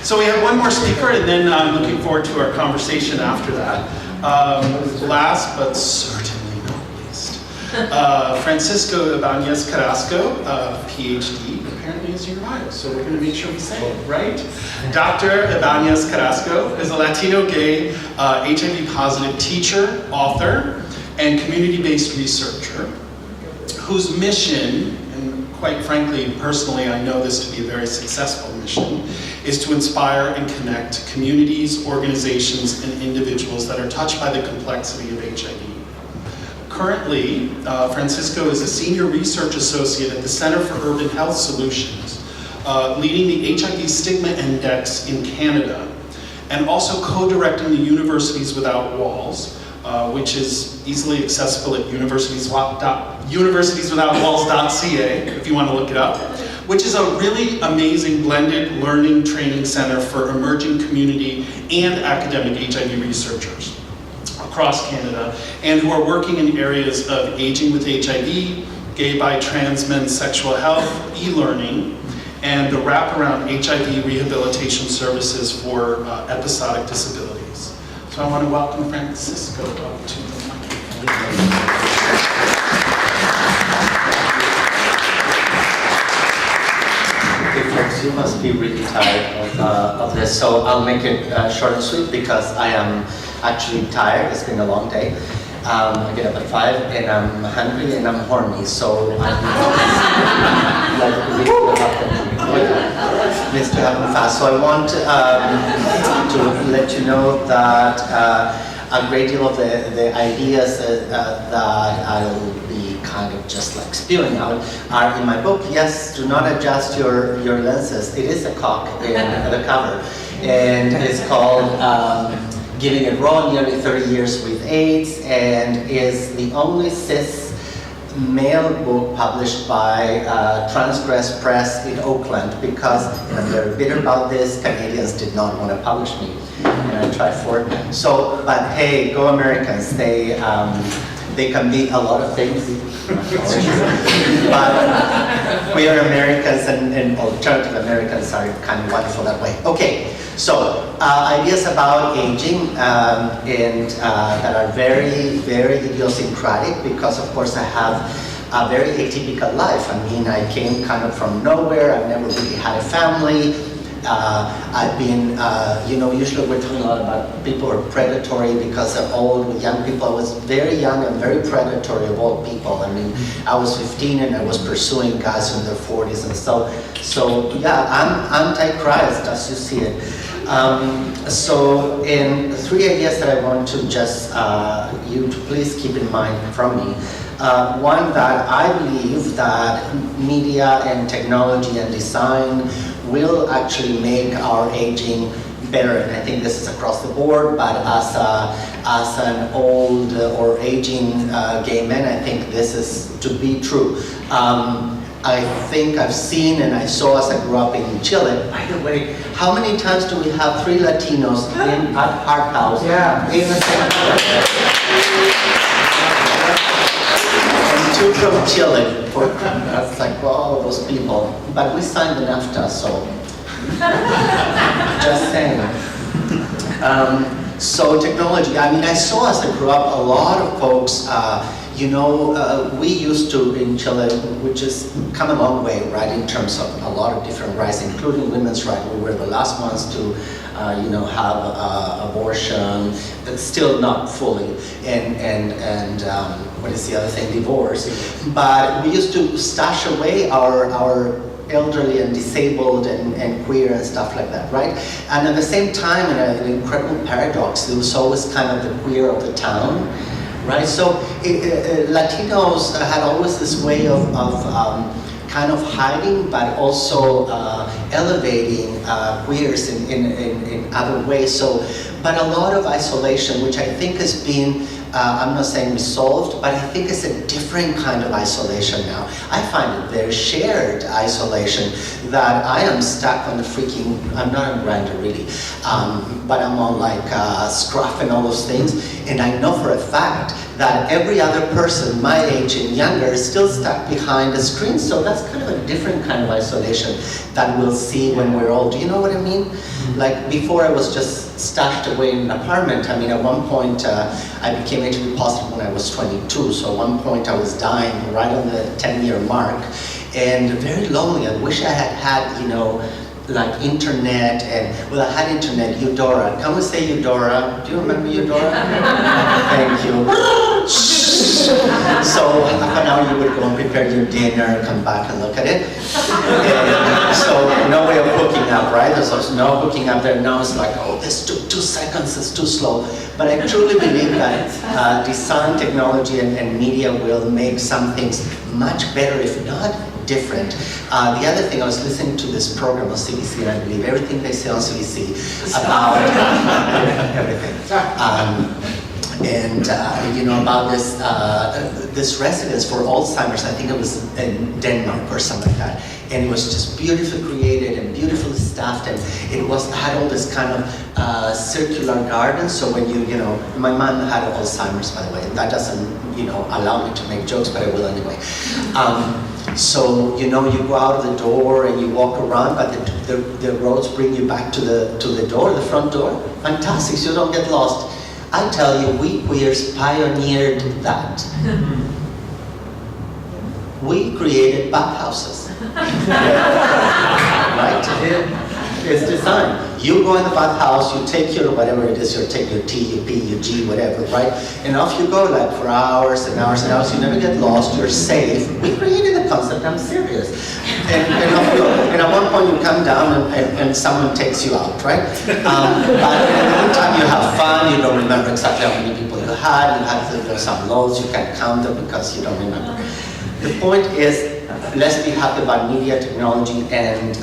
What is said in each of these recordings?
So we have one more speaker, and then I'm looking forward to our conversation after that. Last but certainly not least, Francisco Ibáñez-Carrasco, PhD, apparently is your bio, so we're going to make sure we say it, right? Dr. Ibáñez-Carrasco is a Latino gay HIV-positive teacher, author, and community-based researcher whose mission, and quite frankly, personally, I know this to be a very successful mission, is to inspire and connect communities, organizations, and individuals that are touched by the complexity of HIV. Currently, Francisco is a senior research associate at the Center for Urban Health Solutions, leading the HIV Stigma Index in Canada, and also co-directing the Universities Without Walls, which is easily accessible at universitieswithoutwalls.ca if you want to look it up, which is a really amazing blended learning training center for emerging community and academic HIV researchers across Canada, and who are working in areas of aging with HIV, gay, bi, trans men, sexual health, e-learning, and the wraparound HIV rehabilitation services for episodic disabilities. So I want to welcome Francisco up to the microphone. Folks, you must be really tired of this, so I'll make it short and sweet because I am actually tired. It's been a long day. I get up at 5 and I'm hungry and I'm horny, so I needs to happen fast. So I want to let you know that a great deal of the ideas that I'll be kind of just like spewing out are in my book. Yes, do not adjust your lenses. It is a cock in the cover, and it's called Giving It Raw, Nearly 30 Years with AIDS, and is the only cis male book published by Transgress Press in Oakland, because I'm very bitter about this. Canadians did not want to publish me, and I tried for it. So, but hey, go Americans! They can be a lot of things, but we are Americans, and alternative Americans are kind of wonderful that way. Okay, so ideas about aging and that are very, very idiosyncratic, because of course I have a very atypical life. I mean, I came kind of from nowhere. I've never really had a family. I've been, usually we're talking a lot about people who are predatory because they're old with young people. I was very young and very predatory of old people. I mean, I was 15 and I was pursuing guys in their 40s and so yeah, I'm anti-Christ as you see it. So in 3 ideas that I want to just, you to please keep in mind from me. One, that I believe that media and technology and design will actually make our aging better, and I think this is across the board, but as an old or aging gay man, I think this is to be true. I think I've seen and I saw as I grew up in Chile. By the way, how many times do we have 3 Latinos at our house? Yeah. In the same and 2 from Chile. That's like, well, all those people. But we signed the NAFTA, so just saying. So technology, I mean, I saw as I grew up a lot of folks, we used to, in Chile, which has come a long way, right, in terms of a lot of different rights, including women's rights. We were the last ones to, have abortion, but still not fully, and what is the other thing, divorce. But we used to stash away our elderly and disabled and queer and stuff like that, right? And at the same time, in an incredible paradox, there was always kind of the queer of the town, right? So Latinos had always this way of kind of hiding, but also elevating queers in other ways. So, but a lot of isolation, which I think has been, I'm not saying resolved, but I think it's a different kind of isolation now. I find it very shared isolation, that I am stuck on the freaking, I'm not on Grindr really, but I'm on like Scruff and all those things, and I know for a fact that every other person my age and younger is still stuck behind a screen. So that's kind of a different kind of isolation that we'll see when we're old. Do you know what I mean? Like before I was just stashed away in an apartment. I mean, at one point I became HIV positive when I was 22. So at one point I was dying right on the 10-year mark and very lonely. I wish I had, you know, like internet and, well, I had internet, Eudora. Can we say Eudora? Do you remember Eudora? Thank you. So half an hour you would go and prepare your dinner, come back and look at it. And so no way of hooking up, right? There's no hooking up there. Now it's like, oh, this took 2 seconds, it's too slow. But I truly believe that design, technology, and media will make some things much better, if not different. The other thing, I was listening to this program on CBC, and I believe everything they say on CBC about everything. You know, about this this residence for Alzheimer's. I think it was in Denmark or something like that, and it was just beautifully created and beautifully staffed, and it had all this kind of circular garden. So when you know, my mom had Alzheimer's, by the way. That doesn't, you know, allow me to make jokes, but I will anyway. So, you know, you go out of the door and you walk around, but the roads bring you back to the door, the front door. Fantastic, so you don't get lost. I tell you, we queers pioneered that. We created bathhouses. Right? It's design. You go in the bathhouse, you take your, whatever it is, you take your T, your P, your G, whatever, right? And off you go, like for hours and hours and hours. You never get lost, you're safe. We created the concept, I'm serious. And off you go. And at one point you come down and someone takes you out, right? But in the meantime you have fun, you don't remember exactly how many people you had some loads, you can't count them because you don't remember. The point is, let's be happy about media, technology, and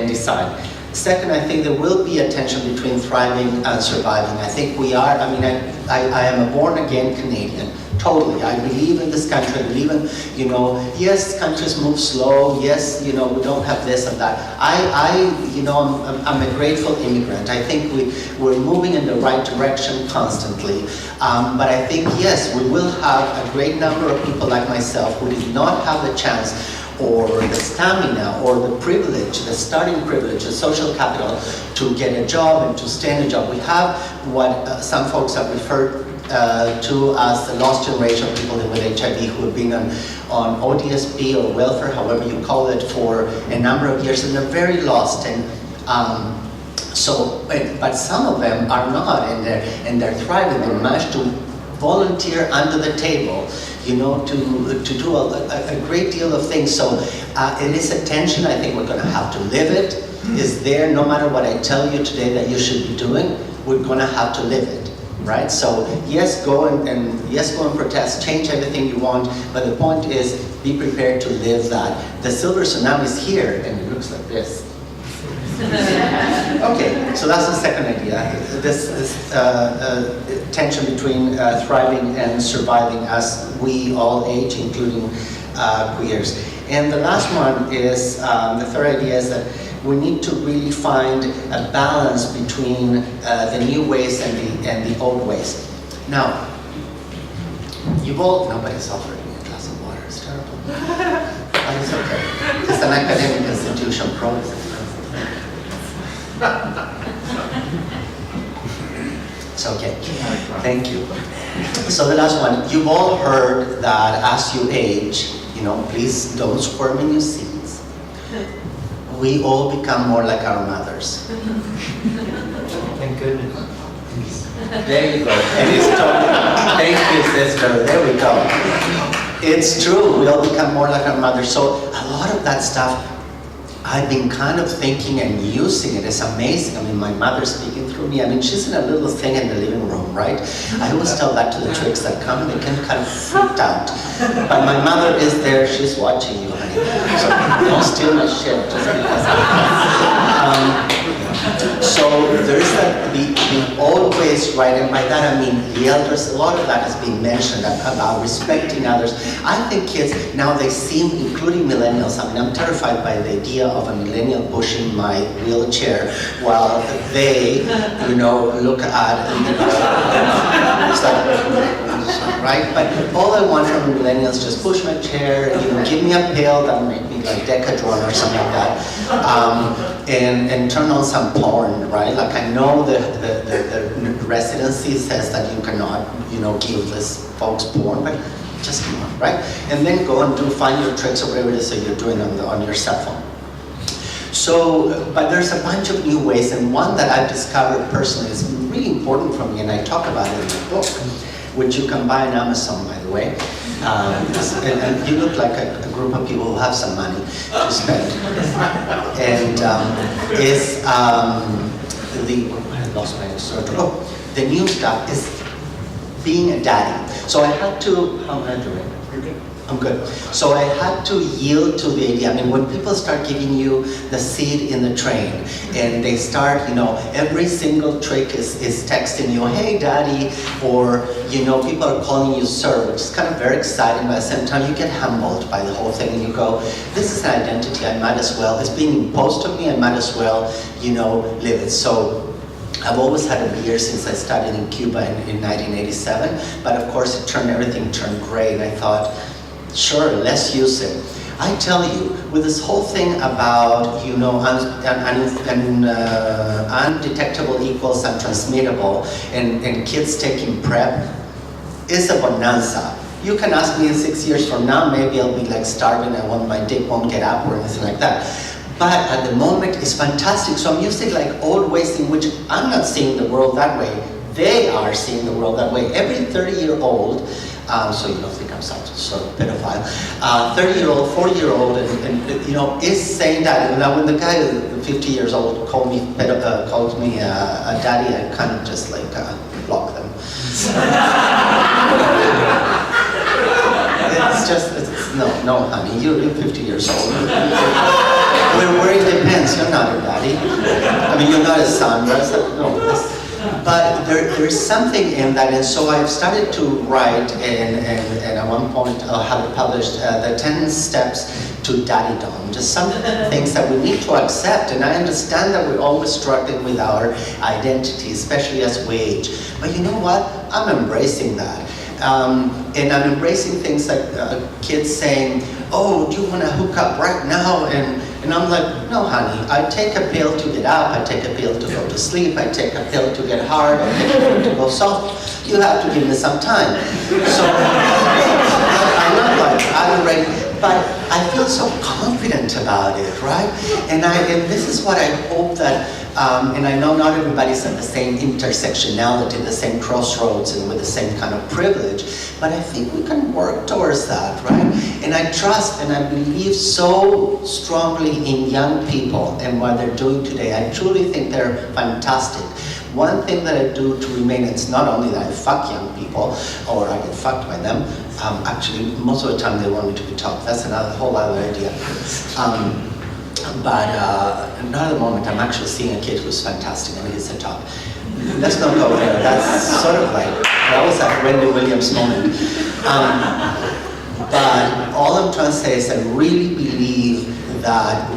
design. Second, I think there will be a tension between thriving and surviving. I think we are, I mean, I am a born-again Canadian, totally. I believe in this country, I believe in, you know, yes, countries move slow, yes, you know, we don't have this and that. You know, I'm a grateful immigrant. I think we're moving in the right direction constantly. But I think, yes, we will have a great number of people like myself who did not have the chance or the stamina or the privilege, the starting privilege, the social capital to get a job and to stay in a job. We have what some folks have referred to as the lost generation of people with HIV who have been on ODSP or welfare, however you call it, for a number of years, and they're very lost. And but some of them are not, and they're thriving. They managed to volunteer under the table, you know, to do a great deal of things. So it is a tension. I think we're going to have to live it. Is there, no matter what I tell you today that you should be doing, we're going to have to live it, right? So yes, go and protest, change everything you want, but the point is, be prepared to live that. The silver tsunami is here, and it looks like this. Okay, so that's the second idea. This tension between thriving and surviving as we all age, including queers. And the last one is, the third idea is that we need to really find a balance between the new ways and the old ways. Now, nobody's offering me a glass of water, it's terrible. But it's okay. It's an academic institution, probably. It's okay. Thank you. So the last one, you've all heard that as you age, you know, please don't squirm in your seats. We all become more like our mothers. Thank goodness. There you go. And it's totally, thank you, sister. There we go. It's true. We all become more like our mothers. So a lot of that stuff, I've been kind of thinking and using it. It's amazing. I mean, my mother's speaking through me. I mean, she's in a little thing in the living room, right? I always tell that to the tricks that come, they can kind of freak out. But my mother is there, she's watching you, honey. So don't steal my shit just because. So there's that, the old way ways, right? And by that I mean the elders, a lot of that has been mentioned about respecting others. I think kids, now they seem, including millennials, I mean, I'm terrified by the idea of a millennial pushing my wheelchair while they, look at, it's like, right? But all I want from millennials is just push my chair, give me a pill that make me like Decadron or something like that, and turn on some porn, right? Like I know the residency says that you cannot, give this folks porn, but just come on, right? And then go and find your tricks or whatever it is that you're doing on your cell phone. So, but there's a bunch of new ways, and one that I've discovered personally is really important for me, and I talk about it in the book, which you can buy on Amazon, by the way. And you look like a group of people who have some money to spend. And I lost my instructor. Oh, the new stuff is being a daddy. So I had to, how am I doing? You're good. I'm good. So I had to yield to the idea. I mean, when people start giving you the seat in the train, and they start, every single trick is texting you, hey daddy, or, people are calling you sir, which is kind of very exciting, but at the same time you get humbled by the whole thing, and you go, this is an identity, I might as well, it's being imposed on me, I might as well, live it. So I've always had a beard since I studied in Cuba in 1987, but of course everything turned gray, and I thought, sure, let's use it. I tell you, with this whole thing about, undetectable equals untransmittable, and kids taking PrEP, is a bonanza. You can ask me in 6 years from now, maybe I'll be like starving, my dick won't get up or anything like that. But at the moment, it's fantastic. So I'm using like old ways in which I'm not seeing the world that way. They are seeing the world that way. Every 30-year-old, so you don't think I'm some sort of pedophile, 30-year-old, 40-year-old, and is saying that. Now, when the guy, 50 years old, called me a daddy, I kind of just like block them. No, honey, you're 50 years old. Where it depends, you're not a daddy. I mean, you're not a son, right? No. But there's something in that, and so I've started to write, and at one point I'll have it published, the 10 steps to daddydom, just some things that we need to accept, and I understand that we're always struggling with our identity, especially as we age. But you know what? I'm embracing that. And I'm embracing things like kids saying, oh, do you want to hook up right now? And I'm like, no, honey, I take a pill to get up, I take a pill to go to sleep, I take a pill to get hard, I take a pill to go soft. You have to give me some time. So I'm not like, I'm ready, but I feel so confident about it, right? And this is what I hope that, and I know not everybody's at the same intersectionality, the same crossroads, and with the same kind of privilege, but I think we can work towards that, right? And I trust and I believe so strongly in young people and what they're doing today. I truly think they're fantastic. One thing that I do to remain, it's not only that I fuck young people, or I get fucked by them, actually most of the time they want me to be tough. That's whole other idea. But not at the moment, I'm actually seeing a kid who's fantastic and he's a top. Let's not go there. That's sort of like, that was a Wendy Williams moment. But all I'm trying to say is I really believe that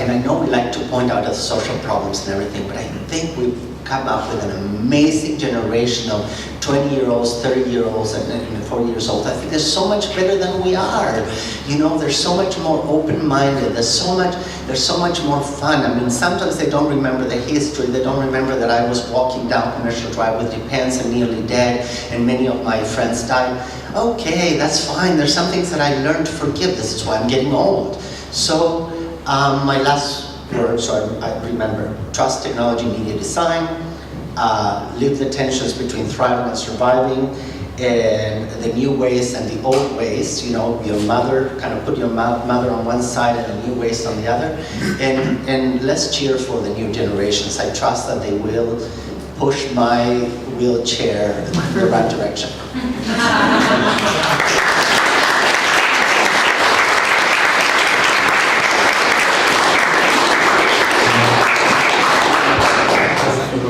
and I know we like to point out the social problems and everything, but I think we've come up with an amazing generation of 20-year-olds, 30-year-olds, and 40 years old. I think they're so much better than we are. They're so much more open-minded. They're so much more fun. I mean, sometimes they don't remember the history. They don't remember that I was walking down Commercial Drive with Depends and nearly dead, and many of my friends died. Okay, that's fine. There's some things that I learned to forgive. This is why I'm getting old. So, my last word, so I remember, trust technology, media design, live the tensions between thriving and surviving, and the new ways and the old ways, your mother, kind of put your mother on one side and the new ways on the other, and let's cheer for the new generations. I trust that they will push my wheelchair in the right direction.